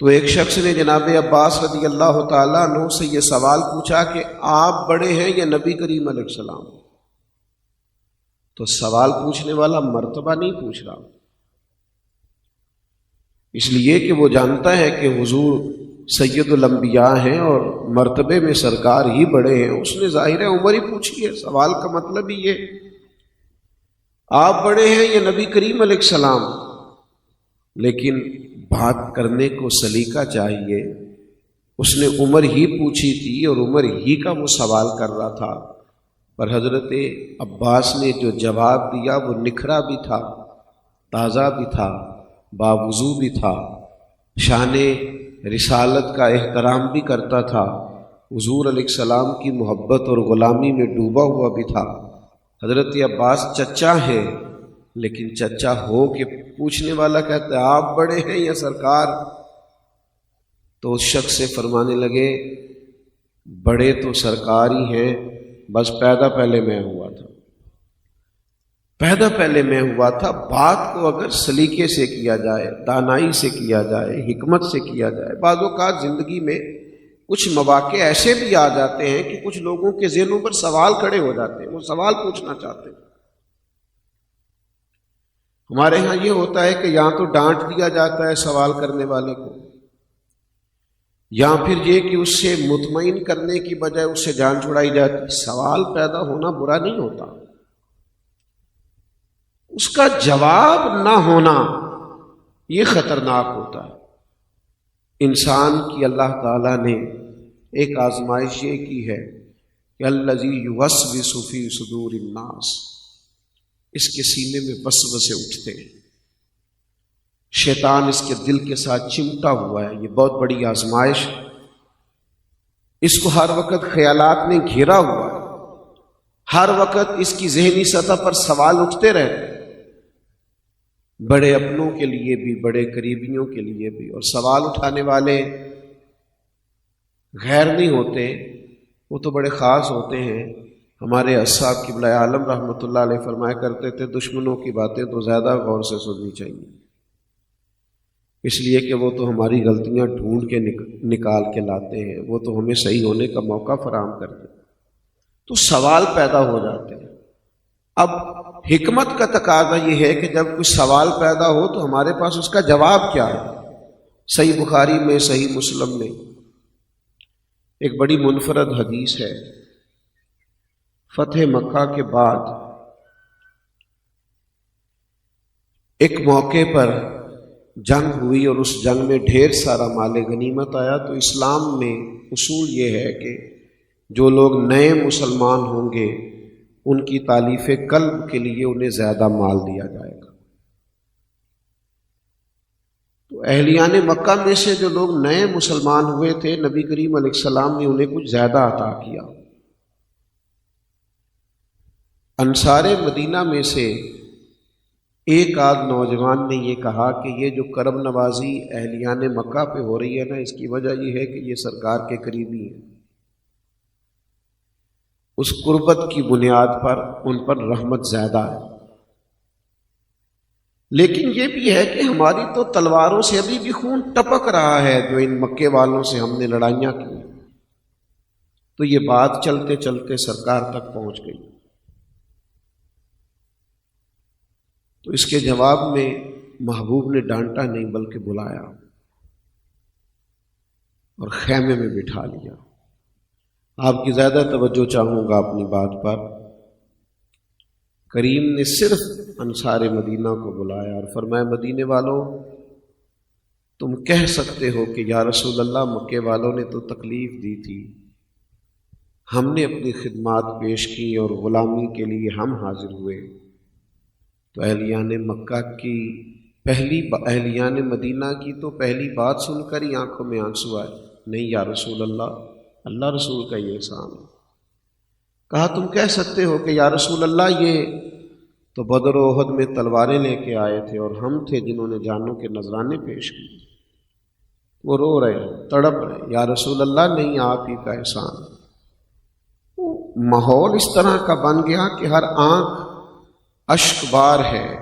تو ایک شخص نے جناب عباس رضی اللہ تعالیٰ عنہ سے یہ سوال پوچھا کہ آپ بڑے ہیں یا نبی کریم علیہ السلام؟ تو سوال پوچھنے والا مرتبہ نہیں پوچھ رہا، اس لیے کہ وہ جانتا ہے کہ حضور سید الانبیاء ہیں اور مرتبے میں سرکار ہی بڑے ہیں، اس نے ظاہر ہے عمر ہی پوچھی ہے۔ سوال کا مطلب ہی یہ آپ بڑے ہیں یا نبی کریم علیہ السلام، لیکن بات کرنے کو سلیقہ چاہیے۔ اس نے عمر ہی پوچھی تھی اور عمر ہی کا وہ سوال کر رہا تھا، پر حضرت عباس نے جو جواب دیا وہ نکھرا بھی تھا، تازہ بھی تھا، باوضو بھی تھا، شان رسالت کا احترام بھی کرتا تھا، حضور علیہ السلام کی محبت اور غلامی میں ڈوبا ہوا بھی تھا۔ حضرت عباس چچا ہے، لیکن چچا ہو کہ پوچھنے والا کہتا ہے آپ بڑے ہیں یا سرکار؟ تو اس شخص سے فرمانے لگے بڑے تو سرکار ہی ہیں، بس پیدا پہلے میں ہوا تھا، پیدا پہلے میں ہوا تھا۔ بات کو اگر سلیقے سے کیا جائے، دانائی سے کیا جائے، حکمت سے کیا جائے، بعض اوقات زندگی میں کچھ مواقع ایسے بھی آ جاتے ہیں کہ کچھ لوگوں کے ذہنوں پر سوال کھڑے ہو جاتے ہیں، وہ سوال پوچھنا چاہتے ہیں۔ ہمارے ہاں یہ ہوتا ہے کہ یا تو ڈانٹ دیا جاتا ہے سوال کرنے والے کو، یا پھر یہ کہ اس سے مطمئن کرنے کی بجائے اس سے جان چھڑائی جاتی۔ سوال پیدا ہونا برا نہیں ہوتا، اس کا جواب نہ ہونا یہ خطرناک ہوتا ہے۔ انسان کی اللہ تعالیٰ نے ایک آزمائش یہ کی ہے کہ الذی یوسوس فی صدور الناس، اس کے سینے میں وسوسے اٹھتے ہیں، شیطان اس کے دل کے ساتھ چمٹا ہوا ہے، یہ بہت بڑی آزمائش، اس کو ہر وقت خیالات نے گھیرا ہوا ہے، ہر وقت اس کی ذہنی سطح پر سوال اٹھتے رہتے ہیں، بڑے اپنوں کے لیے بھی، بڑے قریبیوں کے لیے بھی، اور سوال اٹھانے والے غیر نہیں ہوتے، وہ تو بڑے خاص ہوتے ہیں۔ ہمارے اصحاب قبلہ عالم رحمۃ اللہ علیہ فرمایا کرتے تھے دشمنوں کی باتیں تو زیادہ غور سے سننی چاہیے، اس لیے کہ وہ تو ہماری غلطیاں ڈھونڈ کے نکال کے لاتے ہیں، وہ تو ہمیں صحیح ہونے کا موقع فراہم کرتے ہیں، تو سوال پیدا ہو جاتے ہیں۔ اب حکمت کا تقاضا یہ ہے کہ جب کوئی سوال پیدا ہو تو ہمارے پاس اس کا جواب کیا ہے۔ صحیح بخاری میں، صحیح مسلم میں ایک بڑی منفرد حدیث ہے، فتح مکہ کے بعد ایک موقع پر جنگ ہوئی اور اس جنگ میں ڈھیر سارا مال غنیمت آیا، تو اسلام میں اصول یہ ہے کہ جو لوگ نئے مسلمان ہوں گے ان کی تالیف قلب کے لیے انہیں زیادہ مال دیا جائے گا۔ تو اہلیان مکہ میں سے جو لوگ نئے مسلمان ہوئے تھے، نبی کریم علیہ السلام نے انہیں کچھ زیادہ عطا کیا۔ انصار مدینہ میں سے ایک آدھ نوجوان نے یہ کہا کہ یہ جو کرم نوازی اہلیان مکہ پہ ہو رہی ہے نا، اس کی وجہ یہ ہے کہ یہ سرکار کے قریبی ہیں، اس قربت کی بنیاد پر ان پر رحمت زیادہ ہے۔ لیکن یہ بھی ہے کہ ہماری تو تلواروں سے ابھی بھی خون ٹپک رہا ہے جو ان مکے والوں سے ہم نے لڑائیاں کی۔ تو یہ بات چلتے چلتے سرکار تک پہنچ گئی۔ تو اس کے جواب میں محبوب نے ڈانٹا نہیں بلکہ بلایا اور خیمے میں بٹھا لیا۔ آپ کی زیادہ توجہ چاہوں گا اپنی بات پر۔ کریم نے صرف انصار مدینہ کو بلایا اور فرمایا، مدینے والوں، تم کہہ سکتے ہو کہ یا رسول اللہ مکے والوں نے تو تکلیف دی تھی، ہم نے اپنی خدمات پیش کی اور غلامی کے لیے ہم حاضر ہوئے۔ تو اہلیان مکہ کی اہلیان مدینہ کی تو پہلی بات سن کر ہی آنکھوں میں آنسو آئے۔ نہیں یا رسول اللہ، اللہ رسول کا یہ احسان ہے۔ کہا تم کہہ سکتے ہو کہ یا رسول اللہ یہ تو بدر و احد میں تلواریں لے کے آئے تھے اور ہم تھے جنہوں نے جانوں کے نذرانے پیش کیے۔ وہ رو رہے، تڑپ رہے، یا رسول اللہ نہیں، آپ ہی کا احسان۔ ماحول اس طرح کا بن گیا کہ ہر آنکھ اشک بار ہے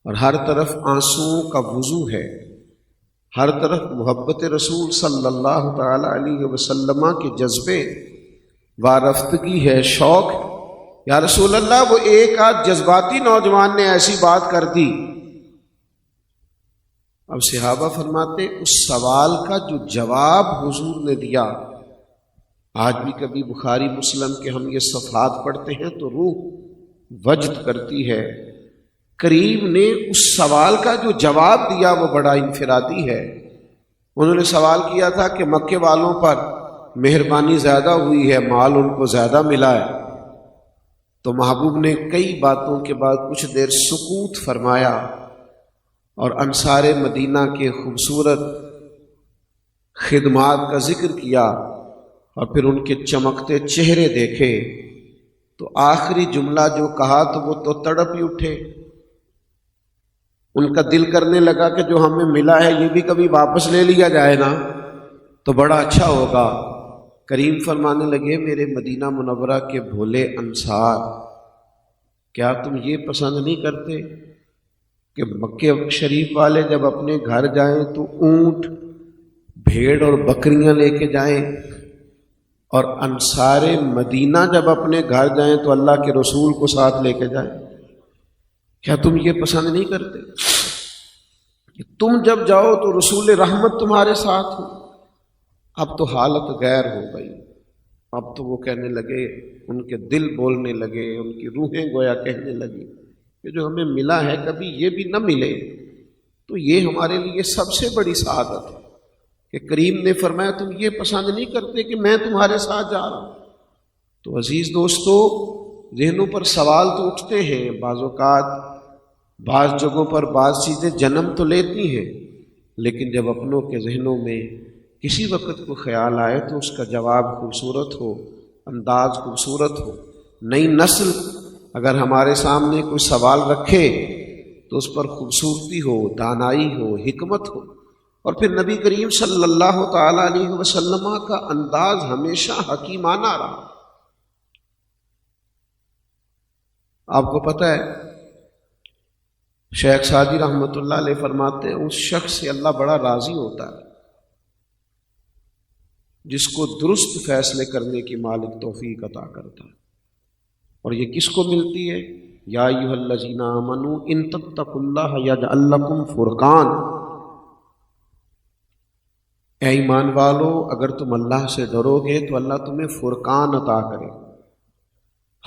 اور ہر طرف آنسوؤں کا وضو ہے، ہر طرف محبت رسول صلی اللہ تعالی علیہ وسلم کے جذبے وارفتگی ہے، شوق۔ یا رسول اللہ وہ ایک آدھ جذباتی نوجوان نے ایسی بات کر دی۔ اب صحابہ فرماتے اس سوال کا جو جواب حضور نے دیا، آج بھی کبھی بخاری مسلم کے ہم یہ صفحات پڑھتے ہیں تو روح وجد کرتی ہے۔ کریم نے اس سوال کا جو جواب دیا وہ بڑا انفرادی ہے۔ انہوں نے سوال کیا تھا کہ مکے والوں پر مہربانی زیادہ ہوئی ہے، مال ان کو زیادہ ملا ہے۔ تو محبوب نے کئی باتوں کے بعد کچھ دیر سکوت فرمایا اور انصار مدینہ کے خوبصورت خدمات کا ذکر کیا اور پھر ان کے چمکتے چہرے دیکھے۔ تو آخری جملہ جو کہا تو وہ تو تڑپ ہی اٹھے۔ ان کا دل کرنے لگا کہ جو ہمیں ملا ہے یہ بھی کبھی واپس لے لیا جائے نا تو بڑا اچھا ہوگا۔ کریم فرمانے لگے، میرے مدینہ منورہ کے بھولے انصار، کیا تم یہ پسند نہیں کرتے کہ مکے شریف والے جب اپنے گھر جائیں تو اونٹ، بھیڑ اور بکریاں لے کے جائیں، اور انصار مدینہ جب اپنے گھر جائیں تو اللہ کے رسول کو ساتھ لے کے جائیں؟ کیا تم یہ پسند نہیں کرتے کہ تم جب جاؤ تو رسول رحمت تمہارے ساتھ ہو؟ اب تو حالت غیر ہو گئی۔ اب تو وہ کہنے لگے، ان کے دل بولنے لگے، ان کی روحیں گویا کہنے لگی کہ جو ہمیں ملا ہے کبھی یہ بھی نہ ملے تو یہ ہمارے لیے سب سے بڑی سعادت ہے۔ کہ کریم نے فرمایا تم یہ پسند نہیں کرتے کہ میں تمہارے ساتھ جا رہا ہوں؟ تو عزیز دوستو، ذہنوں پر سوال تو اٹھتے ہیں، بعض اوقات بعض جگہوں پر بعض چیزیں جنم تو لیتی ہیں، لیکن جب اپنوں کے ذہنوں میں کسی وقت کو خیال آئے تو اس کا جواب خوبصورت ہو، انداز خوبصورت ہو۔ نئی نسل اگر ہمارے سامنے کوئی سوال رکھے تو اس پر خوبصورتی ہو، دانائی ہو، حکمت ہو، اور پھر نبی کریم صلی اللہ تعالی علیہ وسلم کا انداز ہمیشہ حکیمانہ رہا۔ آپ کو پتہ ہے شیخ سعدی رحمۃ اللہ علیہ فرماتے ہیں اس شخص سے اللہ بڑا راضی ہوتا ہے جس کو درست فیصلے کرنے کی مالک توفیق عطا کرتا ہے۔ اور یہ کس کو ملتی ہے؟ یا ایھا الذین آمنوا ان تتقوا اللہ یجعل لکم فرقان، اے ایمان والو اگر تم اللہ سے ڈرو گے تو اللہ تمہیں فرقان عطا کرے،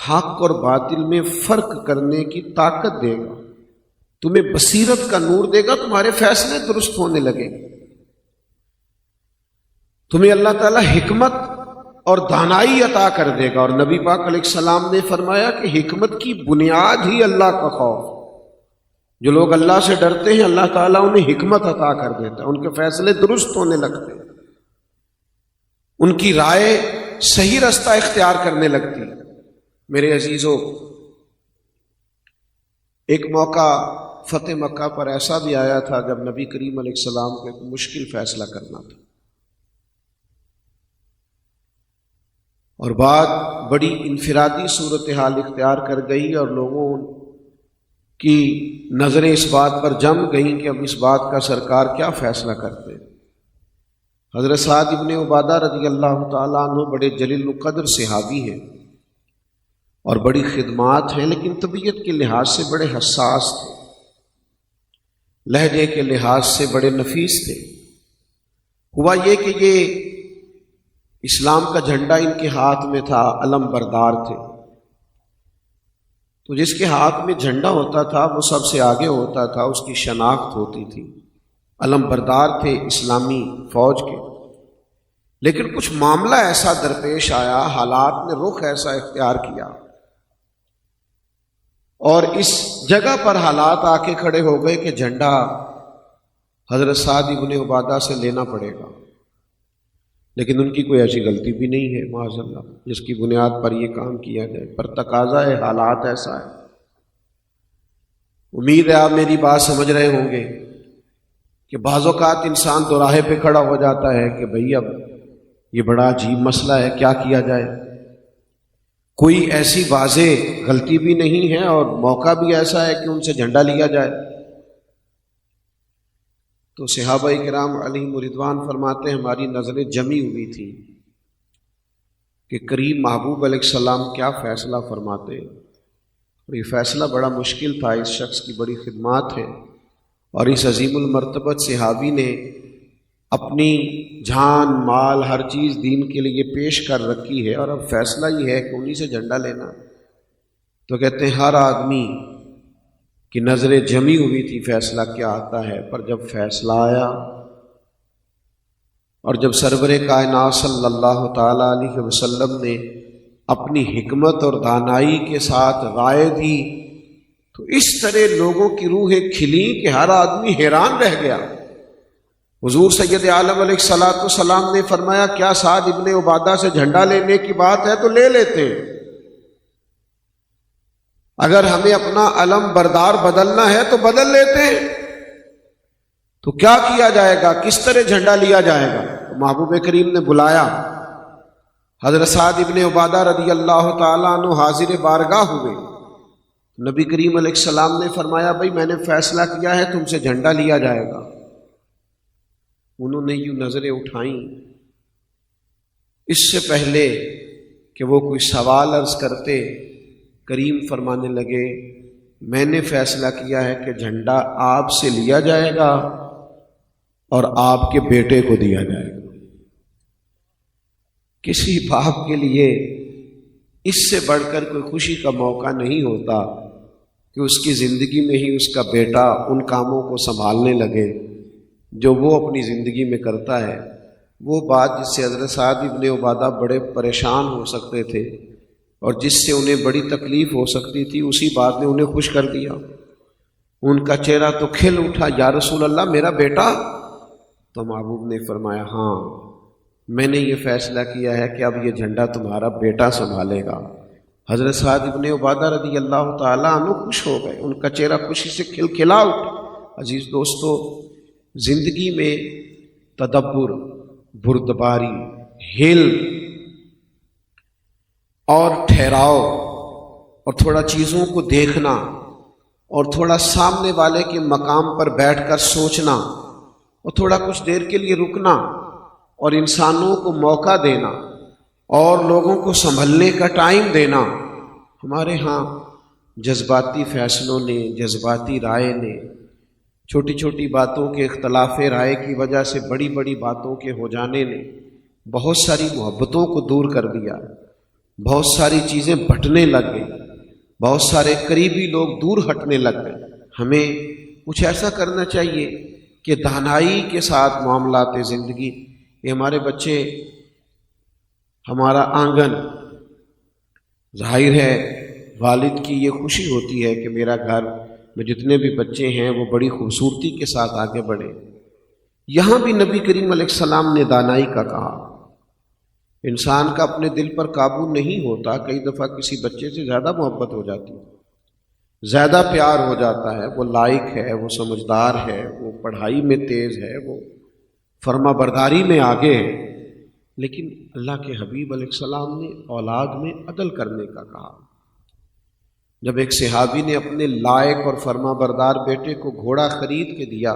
حق اور باطل میں فرق کرنے کی طاقت دے گا، تمہیں بصیرت کا نور دے گا، تمہارے فیصلے درست ہونے لگیں گے، تمہیں اللہ تعالیٰ حکمت اور دانائی عطا کر دے گا۔ اور نبی پاک علیہ السلام نے فرمایا کہ حکمت کی بنیاد ہی اللہ کا خوف۔ جو لوگ اللہ سے ڈرتے ہیں اللہ تعالیٰ انہیں حکمت عطا کر دیتا ہے، ان کے فیصلے درست ہونے لگتے ہیں، ان کی رائے صحیح رستہ اختیار کرنے لگتی ہے۔ میرے عزیزو، ایک موقع فتح مکہ پر ایسا بھی آیا تھا جب نبی کریم علیہ السلام کو ایک مشکل فیصلہ کرنا تھا، اور بات بڑی انفرادی صورتحال اختیار کر گئی اور لوگوں کی نظریں اس بات پر جم گئیں کہ اب اس بات کا سرکار کیا فیصلہ کرتے ہیں۔ حضرت سعد ابن عبادہ رضی اللہ تعالیٰ عنہ بڑے جلیل القدر صحابی ہیں اور بڑی خدمات ہیں، لیکن طبیعت کے لحاظ سے بڑے حساس تھے، لہجے کے لحاظ سے بڑے نفیس تھے۔ ہوا یہ کہ یہ اسلام کا جھنڈا ان کے ہاتھ میں تھا، علم بردار تھے، تو جس کے ہاتھ میں جھنڈا ہوتا تھا وہ سب سے آگے ہوتا تھا، اس کی شناخت ہوتی تھی، علم بردار تھے اسلامی فوج کے۔ لیکن کچھ معاملہ ایسا درپیش آیا، حالات نے رخ ایسا اختیار کیا، اور اس جگہ پر حالات آ کے کھڑے ہو گئے کہ جھنڈا حضرت سعد ابن عبادہ سے لینا پڑے گا۔ لیکن ان کی کوئی ایسی غلطی بھی نہیں ہے معاذ اللہ جس کی بنیاد پر یہ کام کیا جائے، پر تقاضا ہے، حالات ایسا ہے۔ امید ہے آپ میری بات سمجھ رہے ہوں گے کہ بعض اوقات انسان دوراہے پہ کھڑا ہو جاتا ہے کہ بھئی اب یہ بڑا عجیب مسئلہ ہے، کیا کیا جائے۔ کوئی ایسی واضح غلطی بھی نہیں ہے اور موقع بھی ایسا ہے کہ ان سے جھنڈا لیا جائے۔ تو صحابہ کرام علیہم رضوان فرماتے ہیں ہماری نظریں جمی ہوئی تھی کہ کریم محبوب علیہ السلام کیا فیصلہ فرماتے، اور یہ فیصلہ بڑا مشکل تھا، اس شخص کی بڑی خدمات ہے اور اس عظیم المرتبت صحابی نے اپنی جان مال ہر چیز دین کے لیے پیش کر رکھی ہے، اور اب فیصلہ یہ ہے کہ انہی سے جھنڈا لینا۔ تو کہتے ہیں ہر آدمی کی نظریں جمی ہوئی تھی فیصلہ کیا آتا ہے، پر جب فیصلہ آیا اور جب سرور کائنات صلی اللہ تعالی علیہ وسلم نے اپنی حکمت اور دانائی کے ساتھ رائے دی تو اس طرح لوگوں کی روحیں کھلیں کہ ہر آدمی حیران رہ گیا۔ حضور سید عالم علیہ السلام نے فرمایا کیا سعد ابن عبادہ سے جھنڈا لینے کی بات ہے تو لے لیتے ہیں، اگر ہمیں اپنا علم بردار بدلنا ہے تو بدل لیتے ہیں، تو کیا کیا جائے گا، کس طرح جھنڈا لیا جائے گا۔ تو محبوب کریم نے بلایا، حضرت سعد ابن عبادہ رضی اللہ تعالیٰ عنہ حاضر بارگاہ ہوئے، نبی کریم علیہ السلام نے فرمایا بھائی میں نے فیصلہ کیا ہے تم سے جھنڈا لیا جائے گا۔ انہوں نے یوں نظریں اٹھائیں، اس سے پہلے کہ وہ کوئی سوال عرض کرتے کریم فرمانے لگے میں نے فیصلہ کیا ہے کہ جھنڈا آپ سے لیا جائے گا اور آپ کے بیٹے کو دیا جائے گا۔ کسی باپ کے لیے اس سے بڑھ کر کوئی خوشی کا موقع نہیں ہوتا کہ اس کی زندگی میں ہی اس کا بیٹا ان کاموں کو سنبھالنے لگے جو وہ اپنی زندگی میں کرتا ہے۔ وہ بات جس سے حضرت سعد ابن عبادہ بڑے پریشان ہو سکتے تھے اور جس سے انہیں بڑی تکلیف ہو سکتی تھی، اسی بات نے انہیں خوش کر دیا۔ ان کا چہرہ تو کھل اٹھا، یا رسول اللہ میرا بیٹا؟ تو محبوب نے فرمایا ہاں میں نے یہ فیصلہ کیا ہے کہ اب یہ جھنڈا تمہارا بیٹا سنبھالے گا۔ حضرت سعد ابن عبادہ رضی اللہ تعالیٰ عنہ خوش ہو گئے، ان کا چہرہ خوشی سے کھلا اٹھا۔ عزیز دوستو، زندگی میں تدبر، بردباری، حلم اور ٹھہراؤ اور تھوڑا چیزوں کو دیکھنا اور تھوڑا سامنے والے کے مقام پر بیٹھ کر سوچنا اور تھوڑا کچھ دیر کے لیے رکنا اور انسانوں کو موقع دینا اور لوگوں کو سنبھلنے کا ٹائم دینا، ہمارے ہاں جذباتی فیصلوں نے، جذباتی رائے نے، چھوٹی چھوٹی باتوں کے اختلاف رائے کی وجہ سے بڑی بڑی باتوں کے ہو جانے نے بہت ساری محبتوں کو دور کر دیا، بہت ساری چیزیں بٹنے لگ گئی، بہت سارے قریبی لوگ دور ہٹنے لگ گئے۔ ہمیں کچھ ایسا کرنا چاہیے کہ دانائی کے ساتھ معاملات زندگی، یہ ہمارے بچے، ہمارا آنگن، ظاہر ہے والد کی یہ خوشی ہوتی ہے کہ میرا گھر میں جتنے بھی بچے ہیں وہ بڑی خوبصورتی کے ساتھ آگے بڑھیں۔ یہاں بھی نبی کریم علیہ السلام نے دانائی کا کہا۔ انسان کا اپنے دل پر قابو نہیں ہوتا، کئی دفعہ کسی بچے سے زیادہ محبت ہو جاتی ہے، زیادہ پیار ہو جاتا ہے، وہ لائق ہے، وہ سمجھدار ہے، وہ پڑھائی میں تیز ہے، وہ فرما برداری میں آگے ہے، لیکن اللہ کے حبیب علیہ السلام نے اولاد میں عدل کرنے کا کہا۔ جب ایک صحابی نے اپنے لائق اور فرما بردار بیٹے کو گھوڑا خرید کے دیا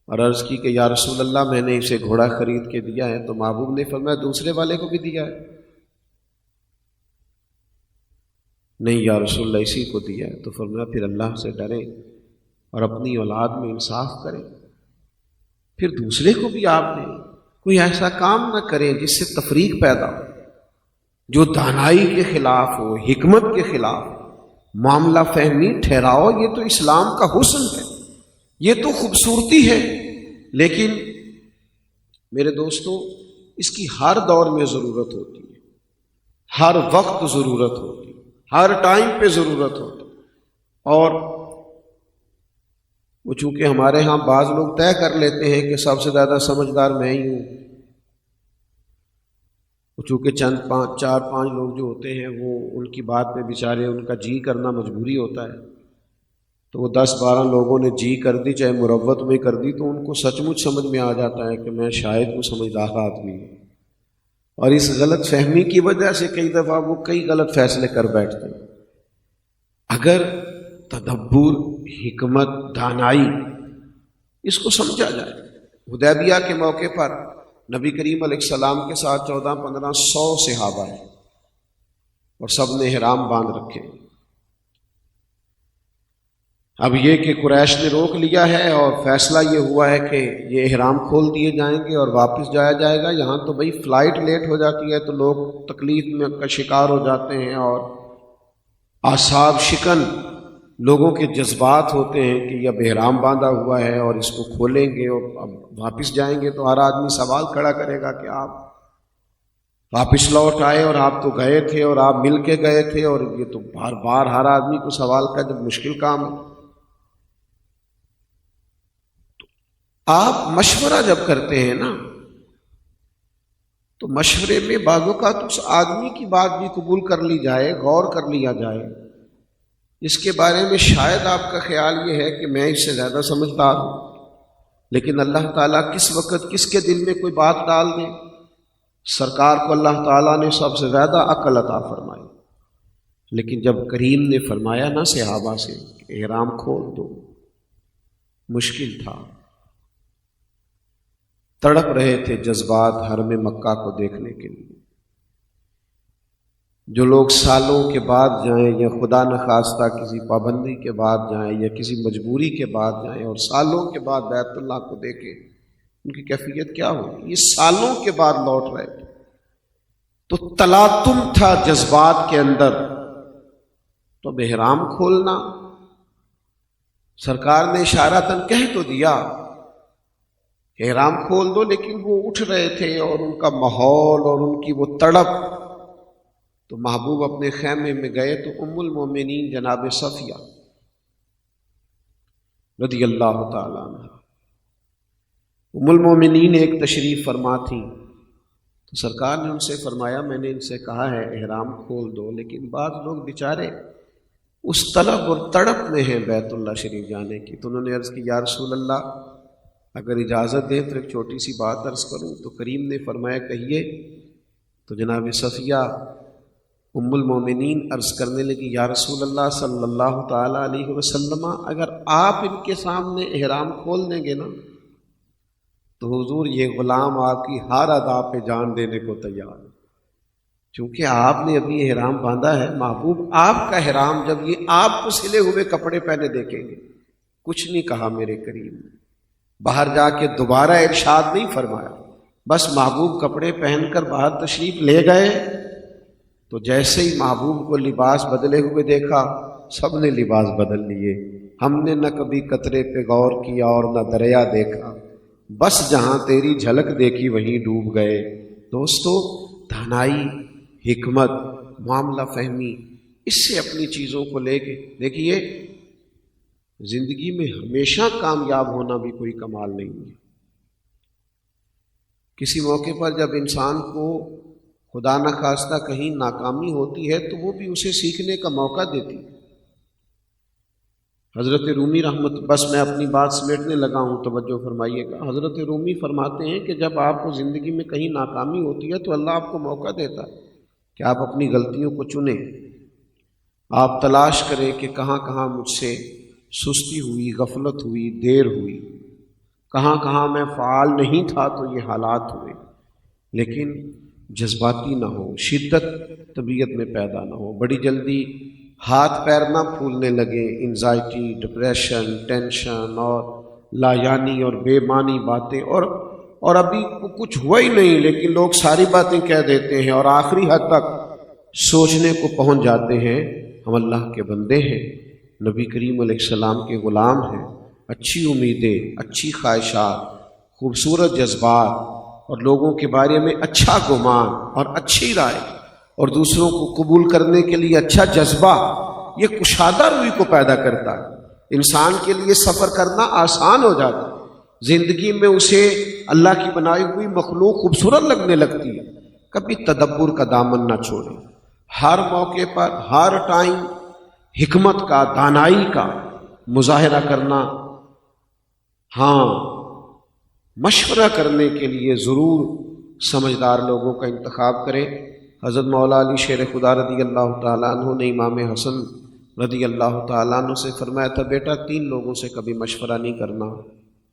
اور عرض کی کہ یا رسول اللہ میں نے اسے گھوڑا خرید کے دیا ہے، تو محبوب نے فرمایا دوسرے والے کو بھی دیا ہے؟ نہیں یا رسول اللہ اسی کو دیا ہے۔ تو فرمایا پھر اللہ سے ڈریں اور اپنی اولاد میں انصاف کریں، پھر دوسرے کو بھی آپ نے کوئی ایسا کام نہ کریں جس سے تفریق پیدا ہو، جو دانائی کے خلاف ہو، حکمت کے خلاف، معاملہ فہمی ٹھہراؤ۔ یہ تو اسلام کا حسن ہے، یہ تو خوبصورتی ہے، لیکن میرے دوستو اس کی ہر دور میں ضرورت ہوتی ہے، ہر وقت ضرورت ہوتی ہے، ہر ٹائم پہ ضرورت ہوتی ہے۔ اور وہ چونکہ ہمارے ہاں بعض لوگ طے کر لیتے ہیں کہ سب سے زیادہ سمجھدار میں ہی ہوں، وہ چونکہ چار پانچ لوگ جو ہوتے ہیں وہ ان کی بات میں بیچارے ان کا جی کرنا مجبوری ہوتا ہے، تو وہ 10-12 لوگوں نے جی کر دی، چاہے مروت میں کر دی، تو ان کو سچ مچ سمجھ میں آ جاتا ہے کہ میں شاید وہ سمجھدار آدمی ہوں، اور اس غلط فہمی کی وجہ سے کئی دفعہ وہ کئی غلط فیصلے کر بیٹھتے ہیں۔ اگر تدبر، حکمت، دانائی اس کو سمجھا جائے، حدیبیہ کے موقع پر نبی کریم علیہ السلام کے ساتھ 1400-1500 صحابہ ہیں اور سب نے احرام باندھ رکھے۔ اب یہ کہ قریش نے روک لیا ہے اور فیصلہ یہ ہوا ہے کہ یہ احرام کھول دیے جائیں گے اور واپس جایا جائے گا۔ یہاں تو بھئی فلائٹ لیٹ ہو جاتی ہے تو لوگ تکلیف میں کا شکار ہو جاتے ہیں، اور اعصاب شکن لوگوں کے جذبات ہوتے ہیں کہ یہ اب احرام باندھا ہوا ہے اور اس کو کھولیں گے اور اب واپس جائیں گے، تو ہر آدمی سوال کھڑا کرے گا کہ آپ واپس لوٹ آئے اور آپ تو گئے تھے اور آپ مل کے گئے تھے، اور یہ تو بار بار ہر آدمی کو سوال کا جب مشکل کام ہے۔ آپ مشورہ جب کرتے ہیں نا تو مشورے میں بعض اوقات اس آدمی کی بات بھی قبول کر لی جائے، غور کر لیا جائے، اس کے بارے میں شاید آپ کا خیال یہ ہے کہ میں اس سے زیادہ سمجھدار ہوں، لیکن اللہ تعالیٰ کس وقت کس کے دل میں کوئی بات ڈال دے۔ سرکار کو اللہ تعالیٰ نے سب سے زیادہ عقل عطا فرمائی، لیکن جب کریم نے فرمایا نا صحابہ سے کہ احرام کھول دو، مشکل تھا، تڑپ رہے تھے جذبات حرم مکہ کو دیکھنے کے لیے۔ جو لوگ سالوں کے بعد جائیں یا خدا نخواستہ کسی پابندی کے بعد جائیں یا کسی مجبوری کے بعد جائیں اور سالوں کے بعد بیت اللہ کو دیکھیں، ان کی کیفیت کیا ہوگی؟ یہ سالوں کے بعد لوٹ رہے تھے، تو تلاطم تھا جذبات کے اندر۔ تو اب احرام کھولنا، سرکار نے اشارتاً کہہ تو دیا احرام کھول دو، لیکن وہ اٹھ رہے تھے اور ان کا ماحول اور ان کی وہ تڑپ، تو محبوب اپنے خیمے میں گئے تو ام المومنین جناب صفیہ رضی اللہ تعالیٰ عنہ، ام المومنین ایک تشریف فرما تھی، تو سرکار نے ان سے فرمایا میں نے ان سے کہا ہے احرام کھول دو، لیکن بعض لوگ بیچارے اس طلب اور تڑپ میں ہیں بیت اللہ شریف جانے کی۔ تو انہوں نے عرض کی یا رسول اللہ اگر اجازت دیں تو ایک چھوٹی سی بات عرض کروں۔ تو کریم نے فرمایا کہیے۔ تو جناب صفیہ ام المومنین عرض کرنے لگی یا رسول اللہ صلی اللہ تعالیٰ علیہ وسلم، اگر آپ ان کے سامنے احرام کھول دیں گے نا تو حضور یہ غلام آپ کی ہر ادا پہ جان دینے کو تیار ہے، چونکہ آپ نے ابھی احرام باندھا ہے۔ محبوب آپ کا احرام جب یہ آپ کو سلے ہوئے کپڑے پہنے دیکھیں گے، کچھ نہیں کہا میرے کریم نے، باہر جا کے دوبارہ ارشاد نہیں فرمایا، بس محبوب کپڑے پہن کر باہر تشریف لے گئے۔ تو جیسے ہی محبوب کو لباس بدلے ہوئے دیکھا، سب نے لباس بدل لیے۔ ہم نے نہ کبھی قطرے پہ غور کیا اور نہ دریا دیکھا، بس جہاں تیری جھلک دیکھی وہیں ڈوب گئے۔ دوستو دانائی، حکمت، معاملہ فہمی، اس سے اپنی چیزوں کو لے کے دیکھیے، زندگی میں ہمیشہ کامیاب ہونا بھی کوئی کمال نہیں ہے۔ کسی موقع پر جب انسان کو خدا نخواستہ کہیں ناکامی ہوتی ہے تو وہ بھی اسے سیکھنے کا موقع دیتی ہے۔ حضرت رومی رحمت، بس میں اپنی بات سمیٹنے لگا ہوں، توجہ فرمائیے گا۔ حضرت رومی فرماتے ہیں کہ جب آپ کو زندگی میں کہیں ناکامی ہوتی ہے تو اللہ آپ کو موقع دیتا ہے کہ آپ اپنی غلطیوں کو چنیں، آپ تلاش کریں کہ کہاں کہاں مجھ سے سستی ہوئی، غفلت ہوئی، دیر ہوئی، کہاں کہاں میں فعال نہیں تھا تو یہ حالات ہوئے۔ لیکن جذباتی نہ ہو، شدت طبیعت میں پیدا نہ ہو، بڑی جلدی ہاتھ پیر نہ پھولنے لگے، انزائٹی، ڈپریشن، ٹینشن اور لا یعنی اور بے معنی باتیں، اور ابھی کچھ ہوا ہی نہیں لیکن لوگ ساری باتیں کہہ دیتے ہیں اور آخری حد تک سوچنے کو پہنچ جاتے ہیں ہم اللہ کے بندے ہیں، نبی کریم علیہ السلام کے غلام ہیں، اچھی امیدیں، اچھی خواہشات، خوبصورت جذبات اور لوگوں کے بارے میں اچھا گمان اور اچھی رائے اور دوسروں کو قبول کرنے کے لیے اچھا جذبہ، یہ کشادہ روی کو پیدا کرتا ہے۔ انسان کے لیے سفر کرنا آسان ہو جاتا ہے، زندگی میں اسے اللہ کی بنائی ہوئی مخلوق خوبصورت لگنے لگتی ہے۔ کبھی تدبر کا دامن نہ چھوڑیں، ہر موقع پر، ہر ٹائم حکمت کا، دانائی کا مظاہرہ کرنا، ہاں مشورہ کرنے کے لیے ضرور سمجھدار لوگوں کا انتخاب کریں۔ حضرت مولا علی شیر خدا رضی اللہ تعالیٰ عنہ نے امام حسن رضی اللہ تعالیٰ عنہ سے فرمایا تھا، بیٹا 3 لوگوں سے کبھی مشورہ نہیں کرنا۔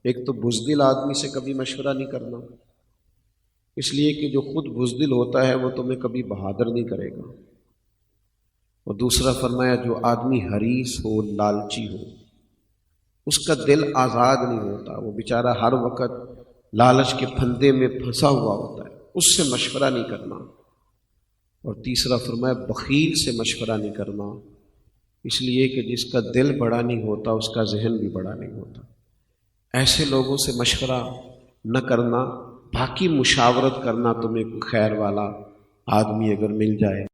ایک تو بزدل آدمی سے کبھی مشورہ نہیں کرنا، اس لیے کہ جو خود بزدل ہوتا ہے وہ تمہیں کبھی بہادر نہیں کرے گا۔ اور دوسرا فرمایا جو آدمی حریص ہو، لالچی ہو، اس کا دل آزاد نہیں ہوتا، وہ بیچارہ ہر وقت لالچ کے پھندے میں پھنسا ہوا ہوتا ہے، اس سے مشورہ نہیں کرنا۔ اور تیسرا فرمایا بخیل سے مشورہ نہیں کرنا، اس لیے کہ جس کا دل بڑا نہیں ہوتا اس کا ذہن بھی بڑا نہیں ہوتا۔ ایسے لوگوں سے مشورہ نہ کرنا، باقی مشاورت کرنا تمہیں خیر والا آدمی اگر مل جائے